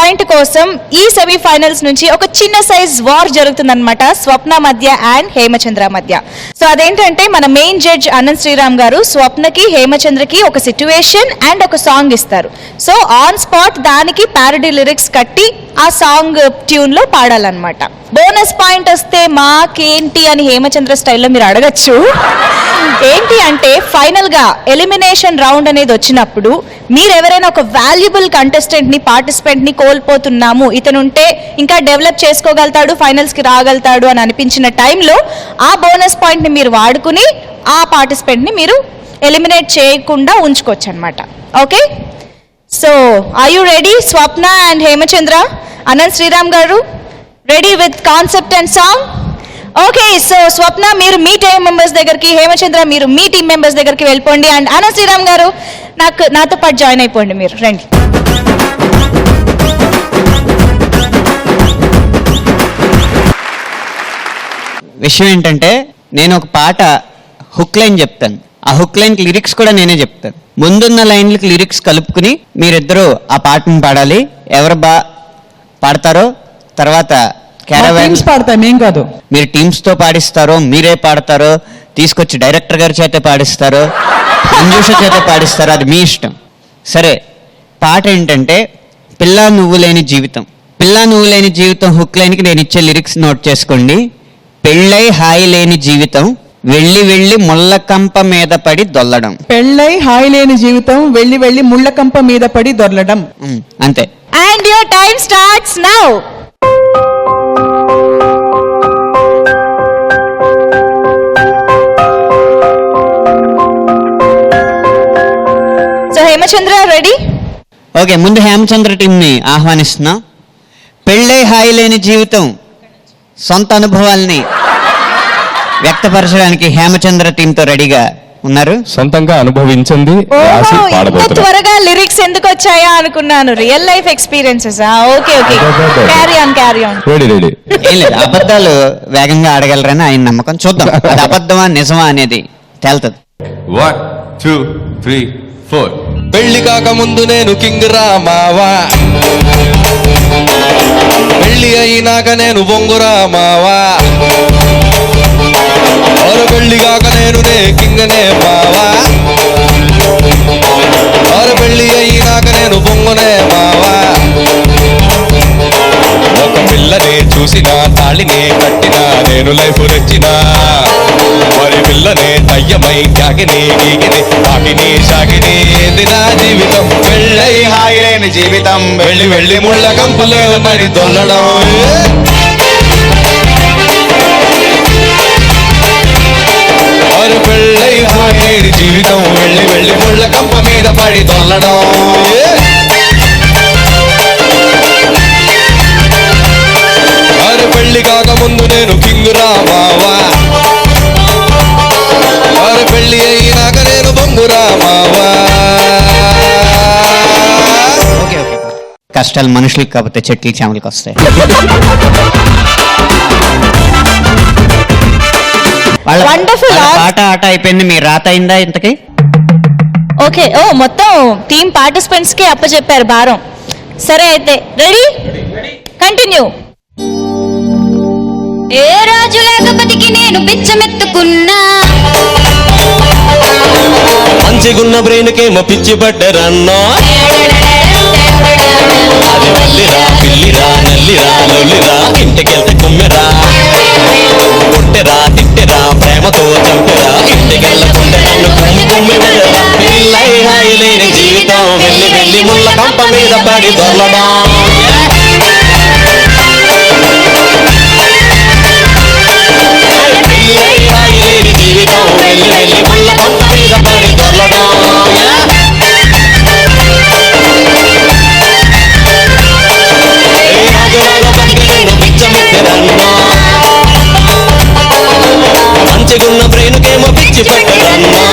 Point కోసం ఈ semifinals నుంచి ఒక చిన్న సైజ్ వార్ జరుగుతుందన్నమాట స్వప్న మధ్య అండ్ హేమచంద్ర మధ్య. సో అదేంటంటే మన మెయిన్ జడ్జ్ అనంత్ శ్రీరామ్ గారు స్వప్నకి హేమచంద్రకి ఒక సిచ్యువేషన్ అండ్ ఒక సాంగ్ ఇస్తారు. సో ఆన్ స్పాట్ దానికి ప్యారడీ లిరిక్స్ కట్టి ఆ సాంగ్ ట్యూన్ లో పాడాలన్నమాట. బోనస్ పాయింట్ వస్తే మాకేంటి అని హేమచంద్ర స్టైల్లో మీరు అడగచ్చు. ఏంటి అంటే ఫైనల్ గా ఎలిమినేషన్ రౌండ్ అనేది వచ్చినప్పుడు మీరు ఎవరైనా ఒక వాల్యుబుల్ కంటెస్టెంట్ ని పార్టిసిపెంట్ ని కోల్పోతున్నాము, ఇతనుంటే ఇంకా డెవలప్ చేసుకోగలుగుతాడు, ఫైనల్స్ కి రాగలుగుతాడు అని అనిపించిన టైంలో ఆ బోనస్ పాయింట్ ని మీరు వాడుకుని ఆ పార్టిసిపెంట్ ని మీరు ఎలిమినేట్ చేయకుండా ఉంచుకోవచ్చు అనమాట. Okay, so are you ready Swapna and Hemachandra? Anant Sriram గారు ready with concept and song? Okay, so Swapna మీరు మీ టీమ్ మెంబర్స్ దగ్గరికి, హేమచంద్ర మీరు మీ టీమ్ మెంబర్స్ దగ్గరికి వెళ్ళిపోండి. అండ్ అనంత్ శ్రీరామ్ గారు నాతో పాటు జాయిన్ అయిపోండి, మీరు రండి. విషయం ఏంటంటే నేను ఒక పాట హుక్ లైన్ చెప్తాను, ఆ హుక్ లైన్ లిరిక్స్ కూడా నేనే చెప్తాను. ముందున్న లైన్లకి లిరిక్స్ కలుపుకుని మీరిద్దరూ ఆ పాటను పాడాలి. ఎవరు పాడతారో తర్వాత పాడతాం, ఏం కాదు. మీరు టీమ్స్ తో పాడిస్తారో మీరే పాడతారో తీసుకొచ్చి డైరెక్టర్ గారి చేత పాడిస్తారో మంజూష చేత పాడిస్తారో అది మీ ఇష్టం. సరే, పాట ఏంటంటే పిల్ల నువ్వు లేని జీవితం. పిల్ల నువ్వు లేని జీవితం హుక్ లైన్కి నేను ఇచ్చే లిరిక్స్ నోట్ చేసుకోండి. పెళ్ళై హాయి లేని జీవితం వెళ్ళి వెళ్ళి ముళ్ళకంప మీద పడి దొల్లడం. పెళ్ళై హాయి లేని జీవితం వెళ్ళి వెళ్ళి ముళ్ళకంప మీద పడి దొల్లడం. అంతే. And your time starts now. So Hemachandra ready? Okay, ముందు హేమచంద్ర టీంని ఆహ్వానిస్తున్నా. పెళ్ళై హాయి లేని జీవితం సొంత అనుభవాల్ని వ్యక్తపరచడానికి హేమచంద్ర టీంతో రెడీగా ఉన్నారు. సొంతంగా అనుభవించింది. త్వరగా లిరిక్స్ ఎందుకు వచ్చాయా అనుకున్నాను. Real life experiences. Okay okay, carry on carry on. Ready. ఏం లేదు, అబద్ధాలు వేగంగా ఆడగలరని ఆయన నమ్మకం. చూద్దాం అది అబద్ధమా నిజమా అనేది తేలుతుంది. 1 2 3 4. పెళ్లి కాక ముందు నేను కింగ్ రామావా, పెళ్లి అయినాక నేను బొంగురా మావా, పెళ్లి కాక నేను కింగనే మావా, పెళ్లి అయినాక నేను బొంగునే మావా. ఒక పిల్లని చూసిన తాళిని కట్టినా నేను లైఫ్ నచ్చినా, మరి పిల్లనే దయ్యమై త్యాగిని గీగిని తాకిని సాగిని నా జీవితం. పెళ్ళై హాయి లేని జీవితం వెళ్ళి వెళ్ళి ముళ్ళ కంపలే మరి దొల్లడం. పెళ్ళై హాయి లేని జీవితం వెళ్ళి వెళ్ళి ముళ్ళ కంప మీద పడి దొల్లడం. పెళ్లి కాక ముందు నేను కింగ్ రామావా, పెళ్లి అయినాక నేను బొంగురా మావా. ఓకే ఓకే, కష్టాలు మనుషులకి కాకపోతే చెట్లు చేమలకి వస్తాయి. పాట ఆట అయిపోయింది, మీ రాత అయిందా ఇంతకి? ఓకే, ఓ మొత్తం టీమ్ పార్టిసిపెంట్స్ కి అప్పచెప్పారు భారం. సరే అయితే రెడీ, కంటిన్యూ. ఏ రాజు లేకపోతికి నేను పిచ్చమెత్తుకున్నా, మంచిగున్న బ్రెయిన్కేమో పిచ్చి పడ్డరన్నా. అది నల్లిరా పిల్లిరా నల్లిరా లొల్లిరా ఇంటికెళ్తే కుమ్మెరా, కొట్టెరా తిట్టెరా ప్రేమతో చంపెరా, ఇంటికెళ్ళకుంటే నన్ను కుమ్మి వెళ్ళరా. పిల్లై హాయి లేని జీవితం వెళ్ళి వెళ్ళి ముళ్ళ కంప మీద పడి దొల్లడం. జీవితం వెళ్ళి వెళ్ళి ముళ్ళ కంప మీద పడి దొల్లడం. మంచిగున్న బ్రెయిన్కేమో పిచ్చి పట్టదన్నా.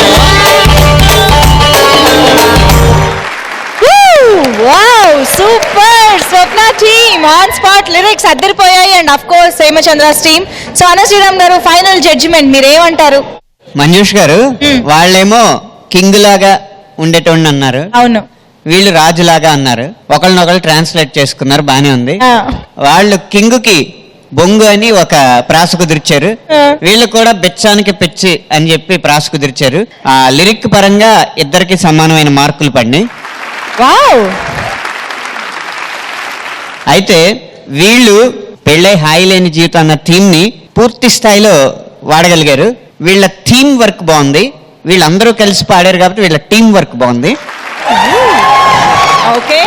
Super Swapna team on spot lyrics అద్దరిపోయాయి. And of course Hemachandra's team. So Anant Sriram గారు ఫైనల్ జడ్జిమెంట్ మీరు ఏమంటారు? మంజుష్ గారు వాళ్ళేమో కింగ్ లాగా ఉండేటోండి అన్నారు. అవును, వీళ్ళు రాజులాగా అన్నారు, ఒకళ్ళనొకళ్ళు ట్రాన్స్లేట్ చేసుకున్నారు, బానే ఉంది. ఆ. వాళ్ళు కింగుకి బొంగు అని ఒక ప్రాస కుదిర్చారు, వీళ్ళు కూడా బెచ్చానికి పిచ్చి అని చెప్పి ప్రాస కుదిర్చారు. ఆ లిరిక్ పరంగా ఇద్దరికి సమానమైన మార్కులు పడినాయి. వావ్. అయితే వీళ్ళు పెళ్ళై హాయి లేని జీవితం అన్న థీమ్ ని పూర్తి స్థాయిలో వాడగలిగారు. వీళ్ళ థీమ్ వర్క్ బాగుంది, వీళ్ళందరూ కలిసి పాడారు కాబట్టి వీళ్ళ టీం వర్క్ బాగుంది. ఓకే